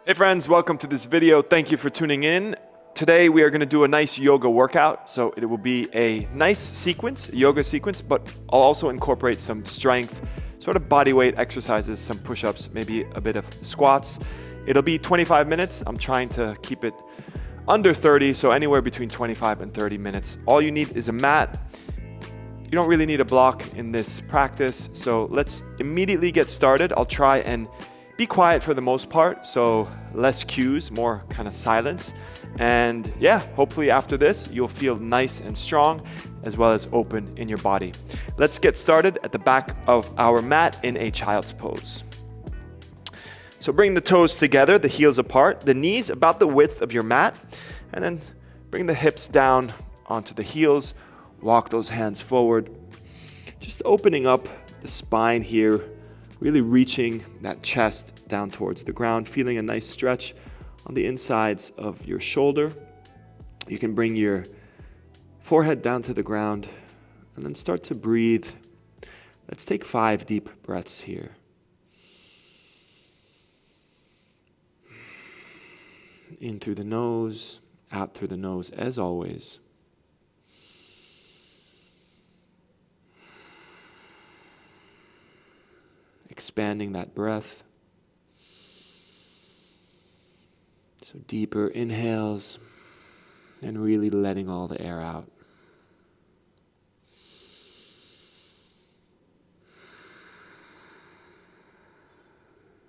Hey friends, welcome to this video. Thank you for tuning in. Today we are going to do a nice yoga workout. So it will be a nice sequence, a yoga sequence, but I'll also incorporate some strength, sort of body weight exercises, some push-ups, maybe a bit of squats. It'll be 25 minutes. I'm trying to keep it under 30, so anywhere between 25 and 30 minutes. All you need is a mat. You don't really need a block in this practice. So let's immediately get started. I'll try and be quiet for the most part, so less cues, more kind of silence. And yeah, hopefully after this, you'll feel nice and strong as well as open in your body. Let's get started at the back of our mat in a child's pose. So bring the toes together, the heels apart, the knees about the width of your mat, and then bring the hips down onto the heels. Walk those hands forward, just opening up the spine here, really reaching that chest down towards the ground, feeling a nice stretch on the insides of your shoulder. You can bring your forehead down to the ground and then start to breathe. Let's take 5 deep breaths here. In through the nose, out through the nose as always. Expanding that breath. So deeper inhales and really letting all the air out.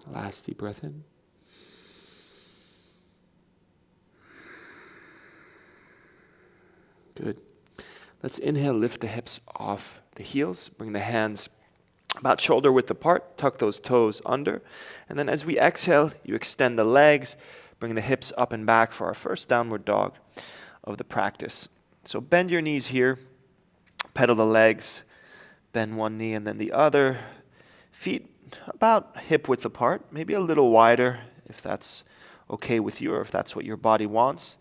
Last deep breath in. Good. Let's inhale, lift the hips off the heels, bring the hands about shoulder width apart, tuck those toes under. And then as we exhale, you extend the legs, bring the hips up and back for our first downward dog of the practice. So bend your knees here, pedal the legs, bend one knee and then the other. Feet about hip width apart, maybe a little wider if that's okay with you or if that's what your body wants.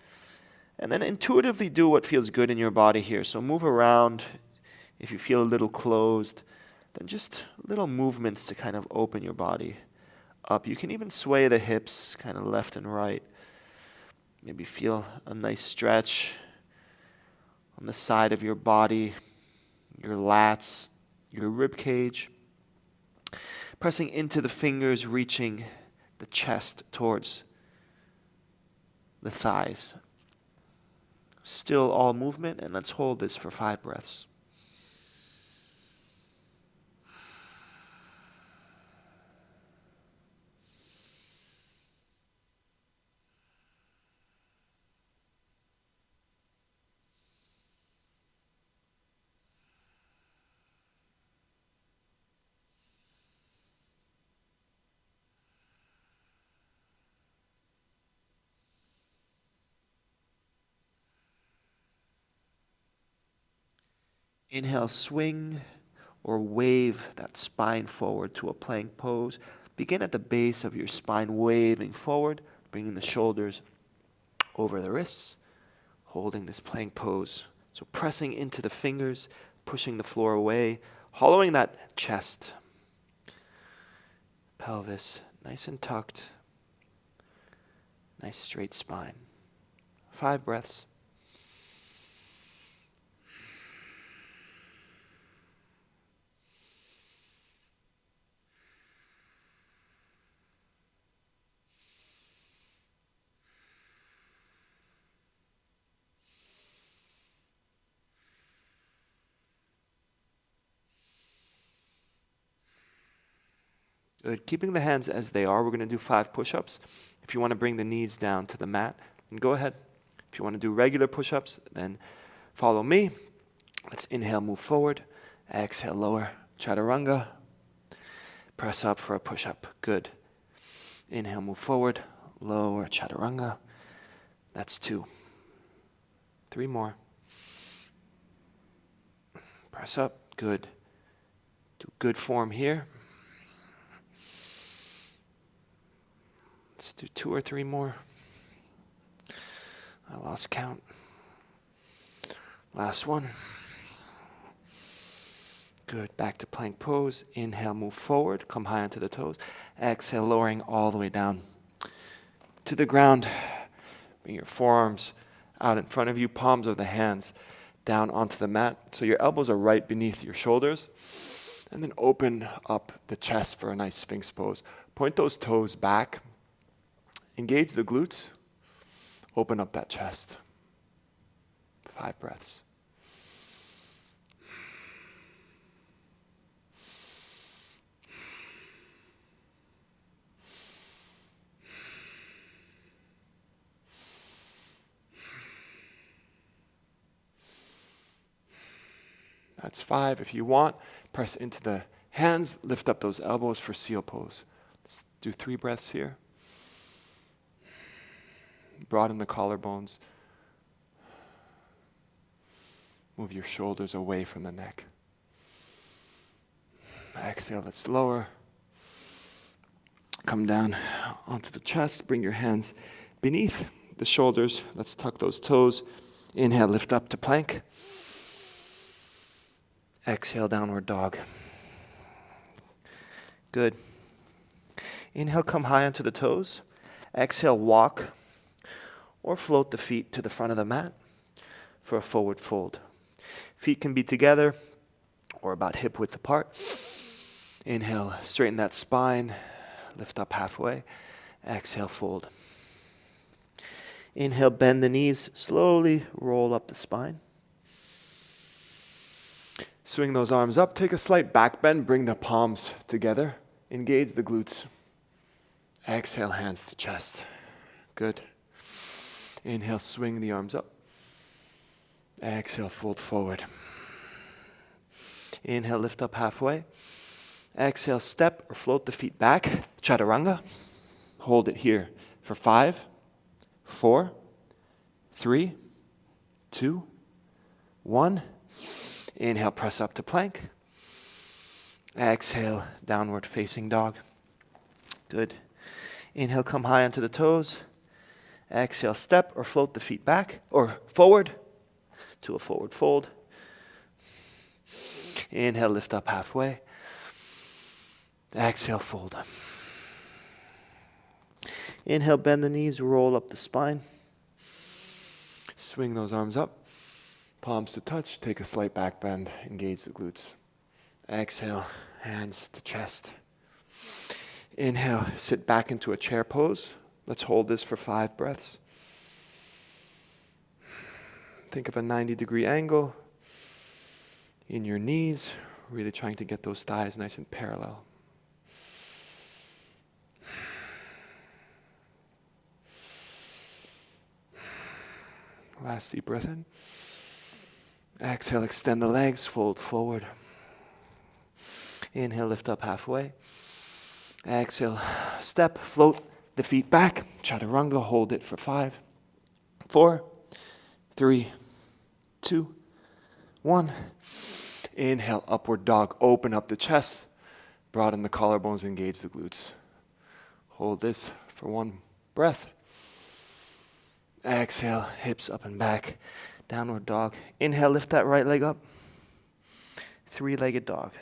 And then intuitively do what feels good in your body here. So move around. If you feel a little closed, then just little movements to kind of open your body up. You can even sway the hips kind of left and right. Maybe feel a nice stretch on the side of your body, your lats, your rib cage. Pressing into the fingers, reaching the chest towards the thighs. Still all movement, and let's hold this for 5 breaths. Inhale, swing or wave that spine forward to a plank pose. Begin at the base of your spine, waving forward, bringing the shoulders over the wrists, holding this plank pose. So pressing into the fingers, pushing the floor away, hollowing that chest, pelvis, nice and tucked, nice straight spine. 5 breaths. Good. Keeping the hands as they are, we're going to do 5 push-ups. If you want to bring the knees down to the mat, then go ahead. If you want to do regular push-ups, then follow me. Let's inhale, move forward. Exhale, lower. Chaturanga. Press up for a push-up. Good. Inhale, move forward. Lower, chaturanga. That's 2. 3 more. Press up. Good. Do good form here. Let's do 2 or 3 more. I lost count. Last one. Good. Back to plank pose. Inhale, move forward. Come high onto the toes. Exhale, lowering all the way down. to the ground. Bring your forearms out in front of you, palms of the hands down onto the mat. So your elbows are right beneath your shoulders. And then open up the chest for a nice Sphinx pose. Point those toes back. Engage the glutes. Open up that chest. 5 breaths. That's 5. If you want, press into the hands, lift up those elbows for seal pose. Let's do 3 breaths here. Broaden the collarbones. Move your shoulders away from the neck. Exhale, let's lower. Come down onto the chest. Bring your hands beneath the shoulders. Let's tuck those toes. Inhale, lift up to plank. Exhale, downward dog. Good. Inhale, come high onto the toes. Exhale, walk or float the feet to the front of the mat for a forward fold. Feet can be together or about hip width apart. Inhale, straighten that spine, lift up halfway. Exhale, fold. Inhale, bend the knees, slowly roll up the spine. Swing those arms up, take a slight back bend, bring the palms together, engage the glutes. Exhale, hands to chest. Good. Inhale, swing the arms up. Exhale, fold forward. Inhale, lift up halfway. Exhale, step or float the feet back, chaturanga. Hold it here for 5, 4, 3, 2, 1. Inhale, press up to plank. Exhale, downward facing dog. Good. Inhale, come high onto the toes. Exhale, step or float the feet back or forward to a forward fold. Inhale, lift up halfway. Exhale, fold. Inhale, bend the knees, roll up the spine. Swing those arms up. Palms to touch, take a slight back bend, engage the glutes. Exhale, hands to chest. Inhale, sit back into a chair pose. Let's hold this for 5 breaths. Think of a 90-degree angle in your knees, really trying to get those thighs nice and parallel. Last deep breath in. Exhale, extend the legs, fold forward. Inhale, lift up halfway. Exhale, step, float the feet back. Chaturanga, hold it for 5, 4, 3, 2, 1. Inhale, upward dog. Open up the chest. Broaden the collarbones, engage the glutes. Hold this for 1 breath. Exhale, hips up and back. Downward dog. Inhale, lift that right leg up. 3-legged dog.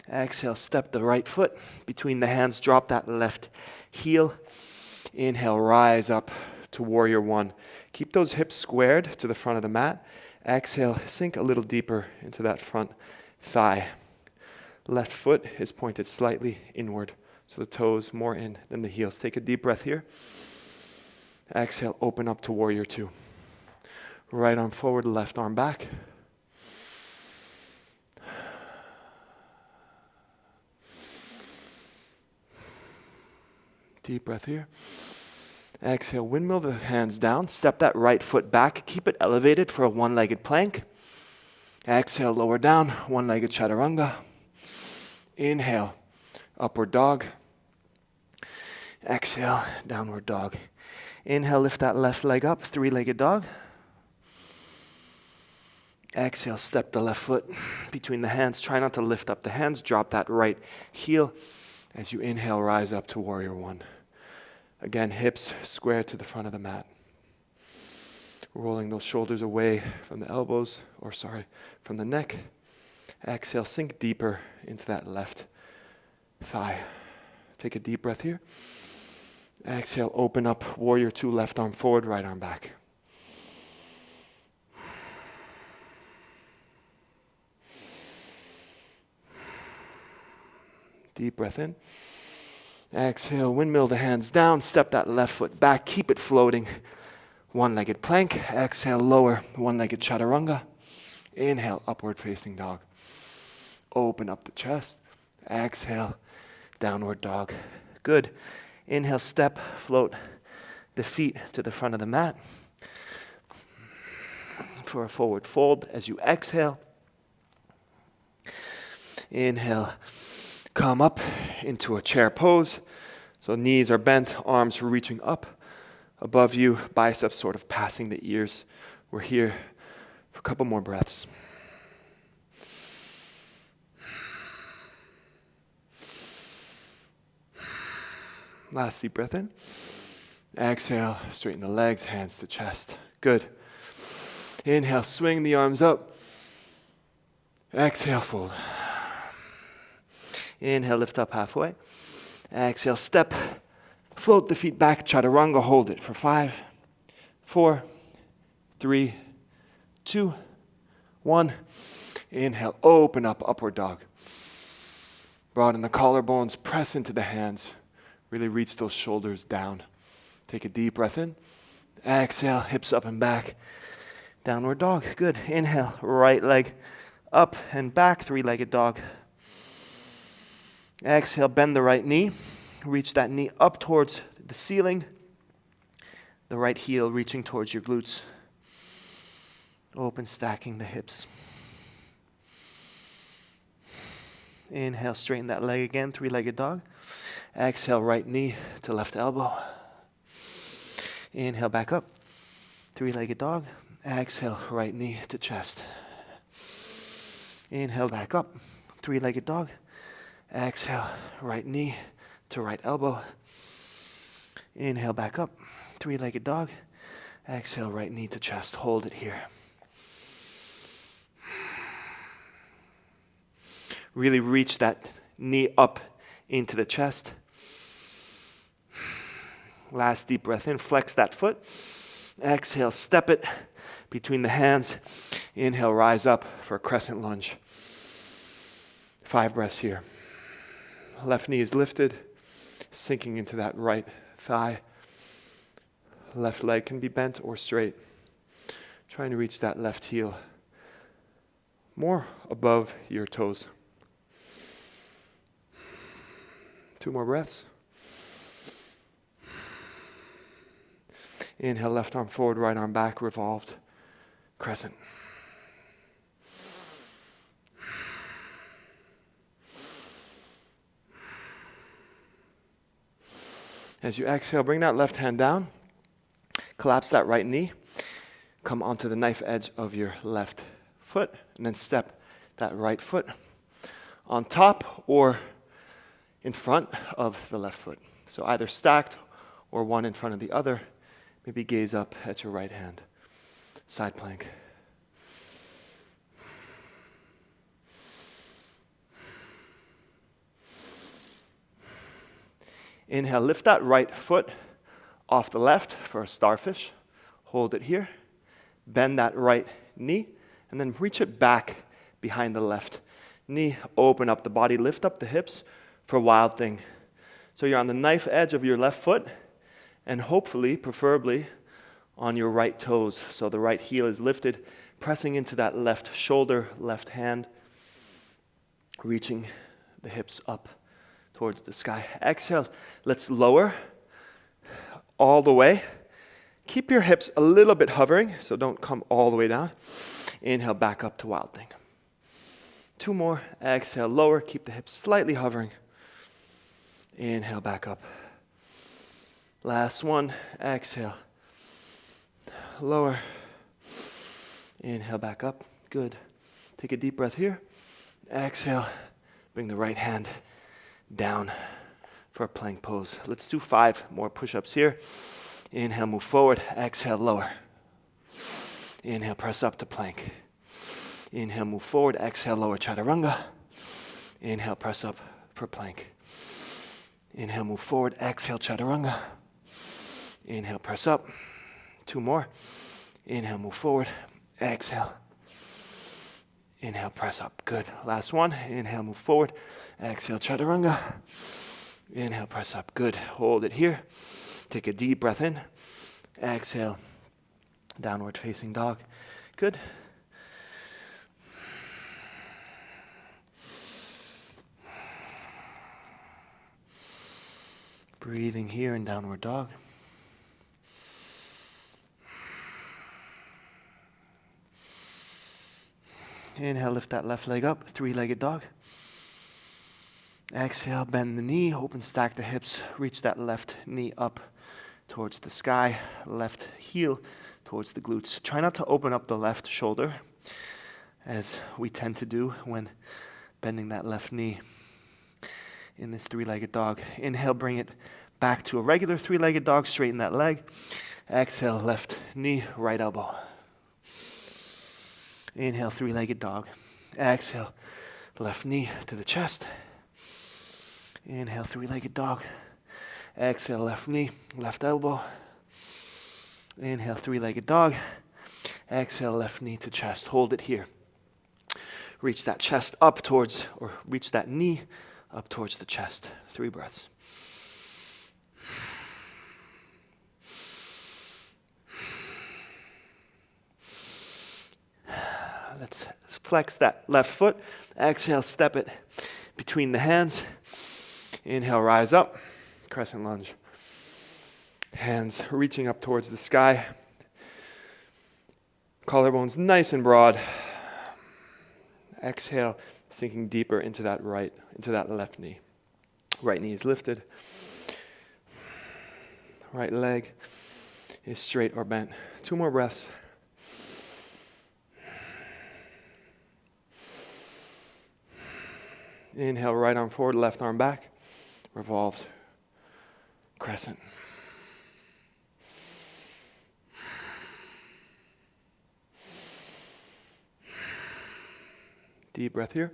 Exhale, step the right foot between the hands. Drop that left heel. Inhale, rise up to warrior 1. Keep those hips squared to the front of the mat. Exhale, sink a little deeper into that front thigh. Left foot is pointed slightly inward, so the toes more in than the heels. Take a deep breath here. Exhale, open up to warrior 2. Right arm forward, left arm back. Deep breath here. Exhale, windmill the hands down. Step that right foot back. Keep it elevated for a 1-legged plank. Exhale, lower down, 1-legged chaturanga. Inhale, upward dog. Exhale, downward dog. Inhale, lift that left leg up, 3-legged dog. Exhale, step the left foot between the hands. Try not to lift up the hands. Drop that right heel. As you inhale, rise up to warrior 1. Again, hips square to the front of the mat. Rolling those shoulders away from the elbows, from the neck. Exhale, sink deeper into that left thigh. Take a deep breath here. Exhale, open up, warrior two, left arm forward, right arm back. Deep breath in. Exhale, windmill the hands down, step that left foot back, keep it floating. One-legged plank. Exhale, lower, one-legged chaturanga. Inhale, upward facing dog. Open up the chest. Exhale, downward dog. Good. Inhale, step, float the feet to the front of the mat for a forward fold. As you exhale, inhale, come up into a chair pose. So knees are bent, arms are reaching up above you, biceps sort of passing the ears. We're here for a couple more breaths. Last deep breath in. Exhale, straighten the legs, hands to chest. Good. Inhale, swing the arms up. Exhale, fold. Inhale, lift up halfway. Exhale, step. Float the feet back, chaturanga, hold it for 5, 4, 3, 2, 1. Inhale, open up, upward dog. Broaden the collarbones, press into the hands. Really reach those shoulders down. Take a deep breath in. Exhale, hips up and back. Downward dog, good. Inhale, right leg up and back, three-legged dog. Exhale, bend the right knee. Reach that knee up towards the ceiling. The right heel reaching towards your glutes. Open, stacking the hips. Inhale, straighten that leg again, three-legged dog. Exhale, right knee to left elbow. Inhale, back up. Three-legged dog. Exhale, right knee to chest. Inhale, back up. Three-legged dog. Exhale, right knee to right elbow. Inhale, back up. Three-legged dog. Exhale, right knee to chest. Hold it here. Really reach that knee up into the chest. Last deep breath in, flex that foot. Exhale, step it between the hands. Inhale, rise up for a crescent lunge. 5 breaths here. Left knee is lifted, sinking into that right thigh. Left leg can be bent or straight. Trying to reach that left heel more above your toes. 2 more breaths. Inhale, left arm forward, right arm back, revolved, crescent. As you exhale, bring that left hand down, collapse that right knee, come onto the knife edge of your left foot, and then step that right foot on top or in front of the left foot. So either stacked or one in front of the other. Maybe gaze up at your right hand. Side plank. Inhale, lift that right foot off the left for a starfish. Hold it here. Bend that right knee, and then reach it back behind the left knee. Open up the body, lift up the hips for wild thing. So you're on the knife edge of your left foot, and hopefully, preferably, on your right toes. So the right heel is lifted, pressing into that left shoulder, left hand, reaching the hips up towards the sky. Exhale, let's lower all the way. Keep your hips a little bit hovering, so don't come all the way down. Inhale, back up to wild thing. 2 more. Exhale, lower, keep the hips slightly hovering. Inhale, back up. Last one. Exhale. Lower. Inhale, back up. Good. Take a deep breath here. Exhale. Bring the right hand down for a plank pose. Let's do 5 more push-ups here. Inhale, move forward. Exhale, lower. Inhale, press up to plank. Inhale, move forward. Exhale, lower chaturanga. Inhale, press up for plank. Inhale, move forward. Exhale, chaturanga. Inhale, press up. 2 more. Inhale, move forward. Exhale. Inhale, press up. Good. Last one. Inhale, move forward. Exhale, chaturanga. Inhale, press up. Good. Hold it here. Take a deep breath in. Exhale. Downward facing dog. Good. Breathing here in downward dog. Inhale, lift that left leg up, 3-legged dog. Exhale, bend the knee, open, stack the hips, reach that left knee up towards the sky, left heel towards the glutes. Try not to open up the left shoulder, as we tend to do when bending that left knee in this 3-legged dog. Inhale, bring it back to a regular 3-legged dog, straighten that leg. Exhale, left knee, right elbow. Inhale, 3-legged dog. Exhale, left knee to the chest. Inhale, 3-legged dog. Exhale, left knee, left elbow. Inhale, 3-legged dog. Exhale, left knee to chest. Hold it here. Reach that chest up towards, or reach that knee up towards the chest. 3 breaths. Let's flex that left foot. Exhale, step it between the hands. Inhale, rise up. Crescent lunge. Hands reaching up towards the sky. Collarbones nice and broad. Exhale, sinking deeper into that left knee. Right knee is lifted. Right leg is straight or bent. 2 more breaths. Inhale, right arm forward, left arm back. Revolved. Crescent. Deep breath here.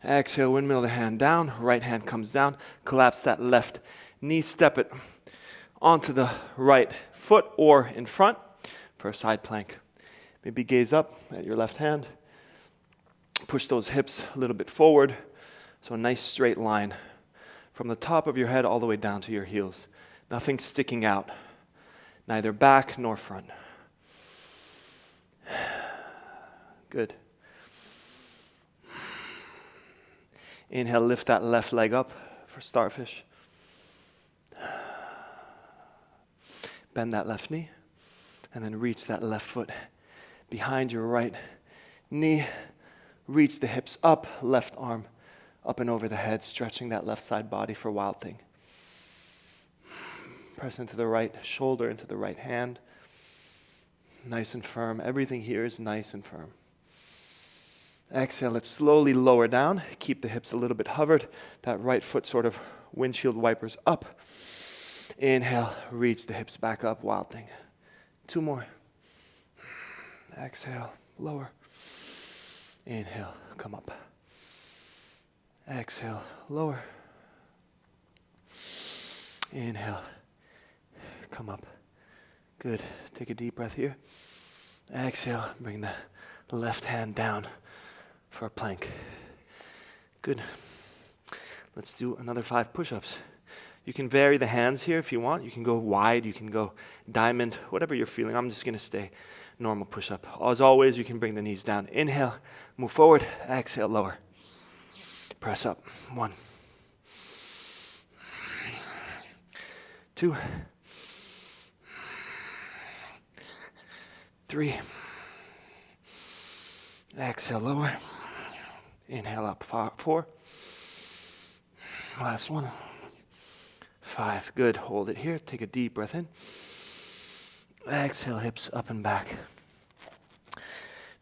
Exhale, windmill the hand down. Right hand comes down. Collapse that left knee. Step it onto the right foot or in front for a side plank. Maybe gaze up at your left hand. Push those hips a little bit forward. So a nice straight line from the top of your head all the way down to your heels. Nothing sticking out, neither back nor front. Good. Inhale, lift that left leg up for starfish. Bend that left knee, and then reach that left foot behind your right knee. Reach the hips up, left arm up and over the head, stretching that left side body for Wild Thing. Press into the right shoulder, into the right hand. Nice and firm. Everything here is nice and firm. Exhale, let's slowly lower down. Keep the hips a little bit hovered. That right foot sort of windshield wipers up. Inhale, reach the hips back up, Wild Thing. 2 more. Exhale, lower. Inhale, come up. Exhale, lower. Inhale, come up. Good. Take a deep breath here. Exhale, bring the left hand down for a plank. Good. Let's do another 5 push-ups. You can vary the hands here if you want. You can go wide, you can go diamond, whatever you're feeling. I'm just gonna stay normal push-up. As always, you can bring the knees down. Inhale, move forward. Exhale, lower. Press up. 1, 2, 3. Exhale, lower. Inhale up. 4. Last one. 5. Good. Hold it here. Take a deep breath in. Exhale, hips up and back.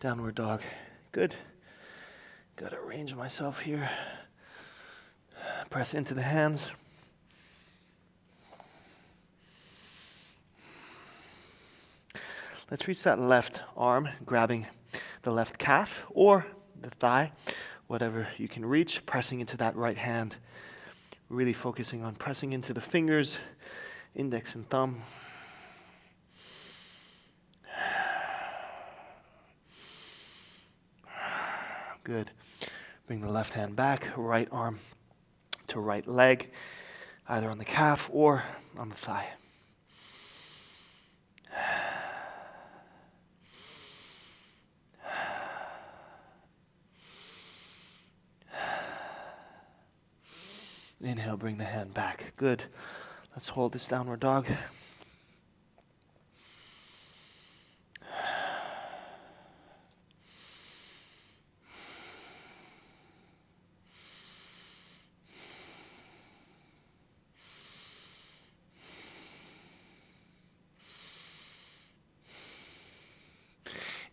Downward dog. Good. Gotta arrange myself here. Press into the hands. Let's reach that left arm, grabbing the left calf or the thigh, whatever you can reach, pressing into that right hand. Really focusing on pressing into the fingers, index and thumb. Good. Bring the left hand back, right arm to right leg, either on the calf or on the thigh. Inhale, bring the hand back. Good. Let's hold this downward dog.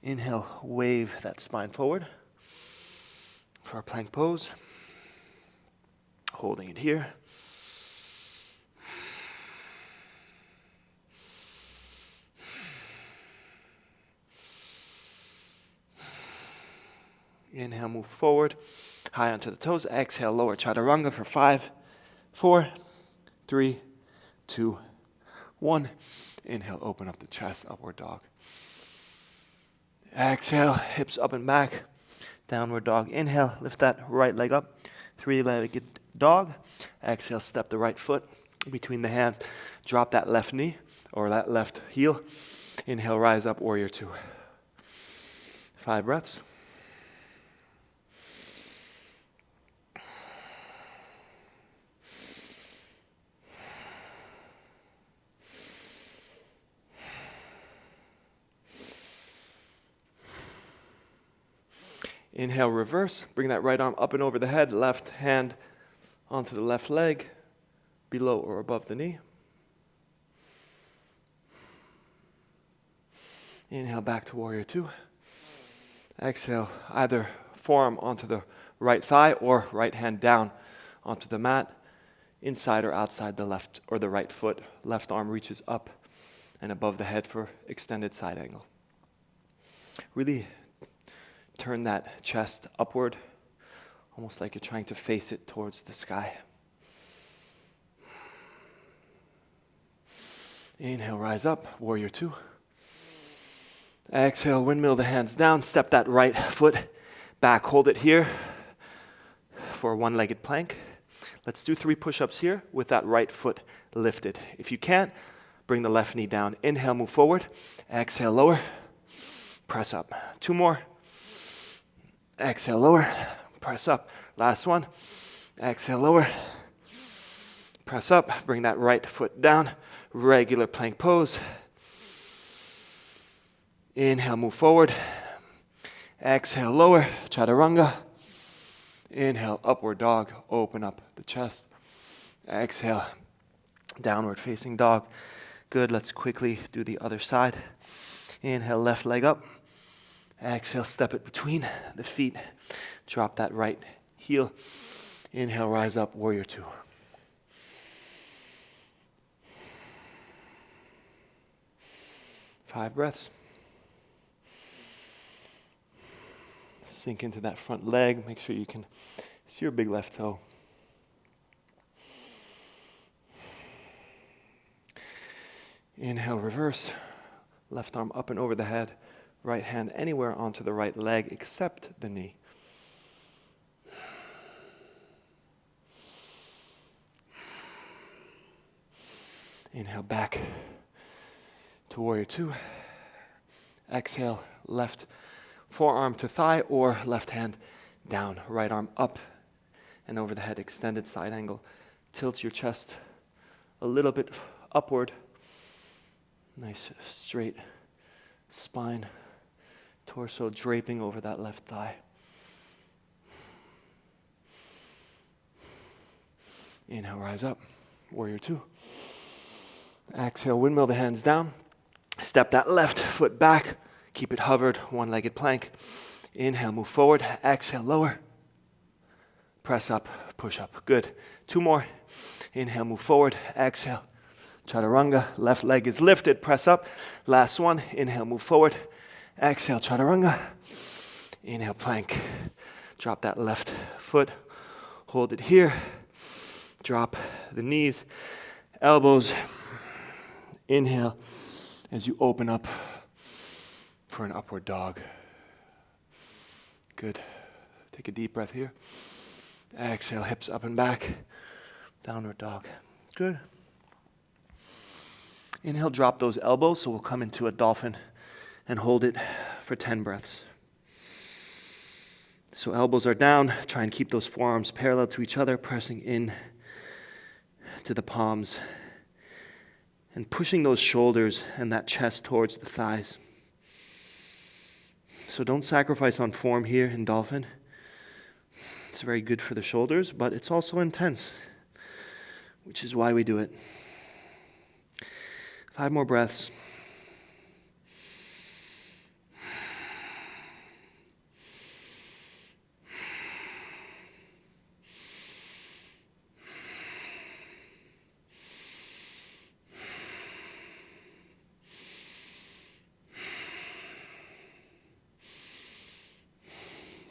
Inhale, wave that spine forward for our plank pose. Holding it here. Inhale, move forward, high onto the toes. Exhale, lower chaturanga for 5, 4, 3, 2, 1. Inhale, open up the chest, upward dog. Exhale, hips up and back, downward dog. Inhale, lift that right leg up, three-legged dog. Exhale, step the right foot between the hands. Drop that left knee or that left heel. Inhale, rise up, warrior two. 5 breaths. Inhale, reverse. Bring that right arm up and over the head. Left hand onto the left leg, below or above the knee. Inhale, back to warrior two. Exhale, either forearm onto the right thigh or right hand down onto the mat, inside or outside the left or the right foot. Left arm reaches up and above the head for extended side angle. Really turn that chest upward, almost like you're trying to face it towards the sky. Inhale, rise up, warrior two. Exhale, windmill the hands down, step that right foot back, hold it here for a one-legged plank. Let's do 3 push-ups here with that right foot lifted. If you can't, bring the left knee down. Inhale, move forward. Exhale, lower. Press up. 2 more. Exhale, lower. Press up. Last one. Exhale, lower. Press up. Bring that right foot down. Regular plank pose. Inhale, move forward. Exhale, lower. Chaturanga. Inhale, upward dog. Open up the chest. Exhale, downward facing dog. Good. Let's quickly do the other side. Inhale, left leg up. Exhale, step it between the feet. Drop that right heel. Inhale, rise up, warrior two. Five breaths. Sink into that front leg. Make sure you can see your big left toe. Inhale, reverse. Left arm up and over the head. Right hand anywhere onto the right leg except the knee. Inhale, back to warrior two. Exhale, left forearm to thigh or left hand down. Right arm up and over the head, extended side angle. Tilt your chest a little bit upward. Nice straight spine. Torso draping over that left thigh. Inhale, rise up. Warrior two. Exhale, windmill the hands down. Step that left foot back. Keep it hovered, one-legged plank. Inhale, move forward. Exhale, lower. Press up, push up. Good. 2 more. Inhale, move forward. Exhale. Chaturanga. Left leg is lifted. Press up. Last one. Inhale, move forward. Exhale, chaturanga. Inhale, plank. Drop that left foot. Hold it here. Drop the knees, elbows. Inhale as you open up for an upward dog. Good. Take a deep breath here. Exhale, hips up and back. Downward dog. Good. Inhale, drop those elbows, so we'll come into a dolphin and hold it for 10 breaths. So elbows are down. Try and keep those forearms parallel to each other, pressing in to the palms and pushing those shoulders and that chest towards the thighs. So don't sacrifice on form here in dolphin. It's very good for the shoulders, but it's also intense, which is why we do it. 5 more breaths.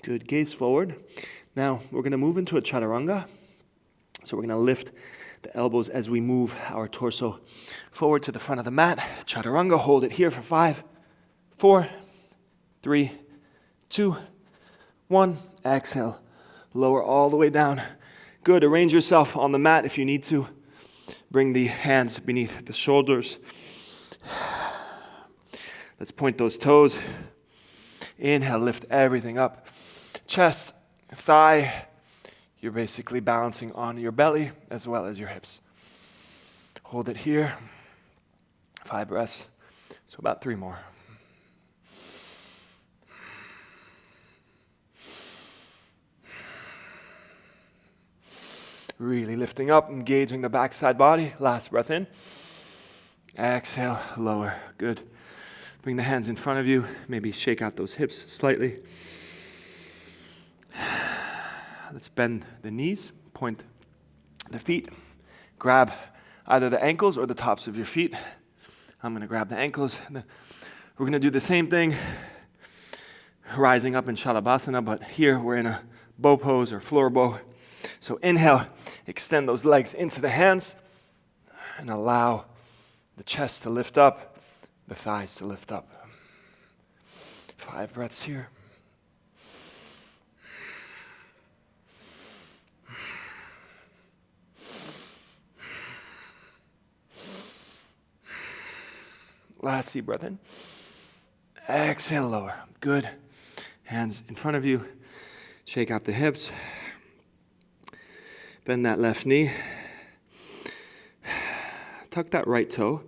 Good, gaze forward. Now we're going to move into a chaturanga. So we're going to lift the elbows as we move our torso forward to the front of the mat. Chaturanga, hold it here for 5, 4, 3, 2, 1. Exhale, lower all the way down. Good, arrange yourself on the mat if you need to. Bring the hands beneath the shoulders. Let's point those toes. Inhale, lift everything up. Chest, thigh. You're basically balancing on your belly as well as your hips. Hold it here. 5 breaths. So about 3 more. Really lifting up, engaging the backside body. Last breath in. Exhale, lower. Good. Bring the hands in front of you. Maybe shake out those hips slightly. Let's bend the knees, point the feet, grab either the ankles or the tops of your feet. I'm going to grab the ankles. We're going to do the same thing, rising up in Shalabhasana, but here we're in a bow pose or floor bow. So inhale, extend those legs into the hands, and allow the chest to lift up, the thighs to lift up. 5 breaths here. Last deep breath in. Exhale, lower. Good. Hands in front of you. Shake out the hips. Bend that left knee. Tuck that right toe.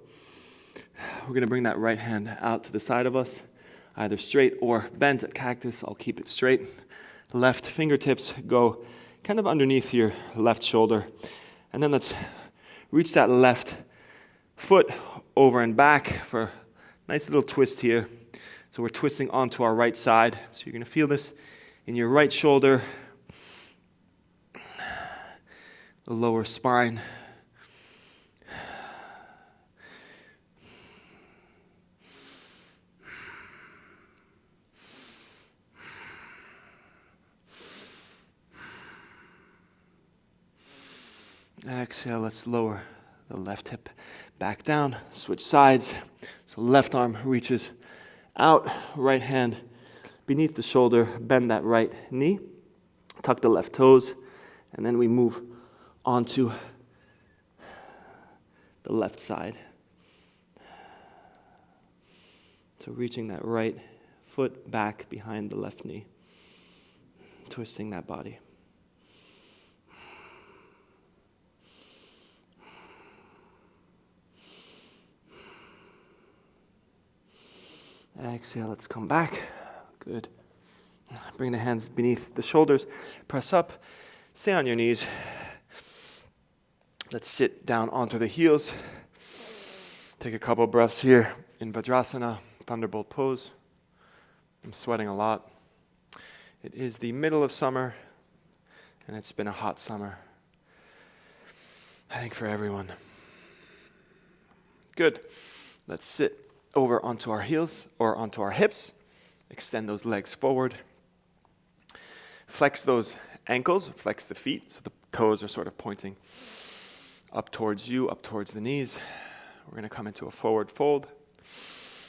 We're going to bring that right hand out to the side of us, either straight or bent at cactus. I'll keep it straight. Left fingertips go kind of underneath your left shoulder. And then let's reach that left foot over and back for a nice little twist here. So we're twisting onto our right side. So you're going to feel this in your right shoulder, the lower spine. Exhale, let's lower the left hip back down, switch sides. So left arm reaches out, right hand beneath the shoulder, bend that right knee, tuck the left toes, and then we move onto the left side. So reaching that right foot back behind the left knee, twisting that body. Exhale, let's come back. Good. Bring the hands beneath the shoulders. Press up. Stay on your knees. Let's sit down onto the heels. Take a couple breaths here in Vajrasana, Thunderbolt pose. I'm sweating a lot. It is the middle of summer, and it's been a hot summer, I think, for everyone. Good. Let's sit over onto our heels or onto our hips. Extend those legs forward. Flex those ankles, flex the feet so the toes are sort of pointing up towards you, up towards the knees. We're going to come into a forward fold.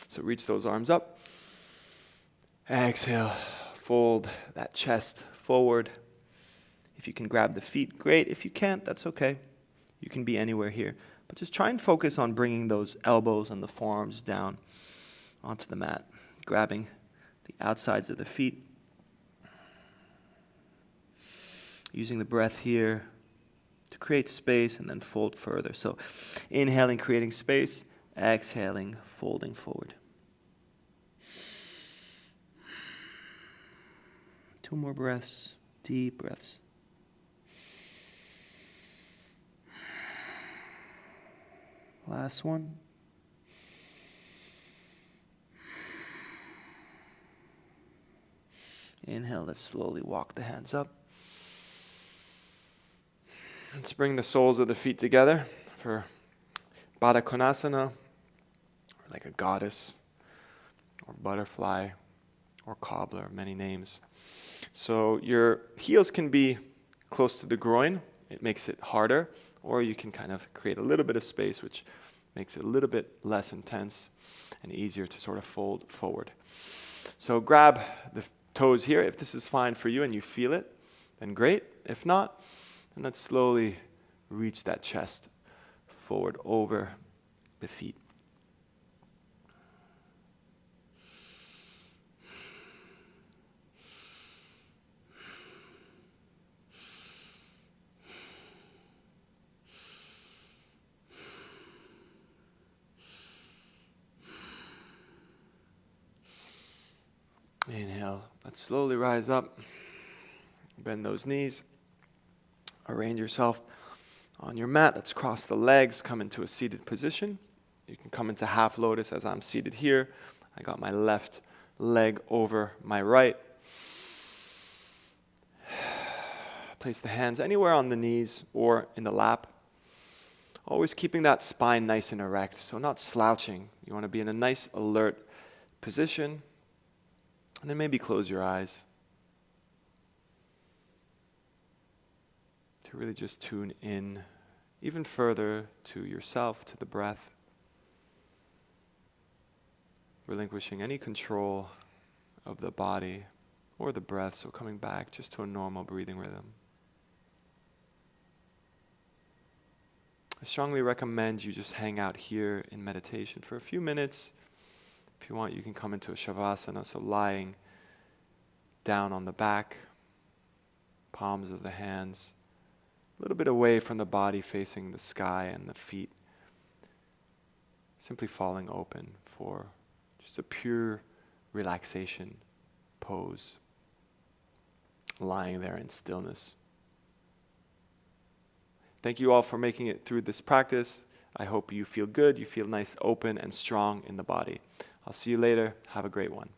So reach those arms up. Exhale, fold that chest forward. If you can grab the feet, great. If you can't, that's okay. You can be anywhere here. But just try and focus on bringing those elbows and the forearms down onto the mat, grabbing the outsides of the feet. Using the breath here to create space and then fold further. So inhaling, creating space, exhaling, folding forward. 2 more breaths, deep breaths. Last one. Inhale, let's slowly walk the hands up. Let's bring the soles of the feet together for Baddha Konasana, or like a goddess, or butterfly, or cobbler, many names. So your heels can be close to the groin. It makes it harder, or you can kind of create a little bit of space, which makes it a little bit less intense and easier to sort of fold forward. So grab the toes here. If this is fine for you and you feel it, then great. If not, then let's slowly reach that chest forward over the feet. Inhale. Let's slowly rise up. Bend those knees. Arrange yourself on your mat. Let's cross the legs. Come into a seated position. You can come into half lotus as I'm seated here. I got my left leg over my right. Place the hands anywhere on the knees or in the lap. Always keeping that spine nice and erect, so not slouching. You want to be in a nice, alert position. And then maybe close your eyes to really just tune in even further to yourself, to the breath, relinquishing any control of the body or the breath, so coming back just to a normal breathing rhythm. I strongly recommend you just hang out here in meditation for a few minutes. If you want, you can come into a shavasana, so lying down on the back, palms of the hands, a little bit away from the body facing the sky and the feet. Simply falling open for just a pure relaxation pose, lying there in stillness. Thank you all for making it through this practice. I hope you feel good, you feel nice, open, and strong in the body. I'll see you later. Have a great one.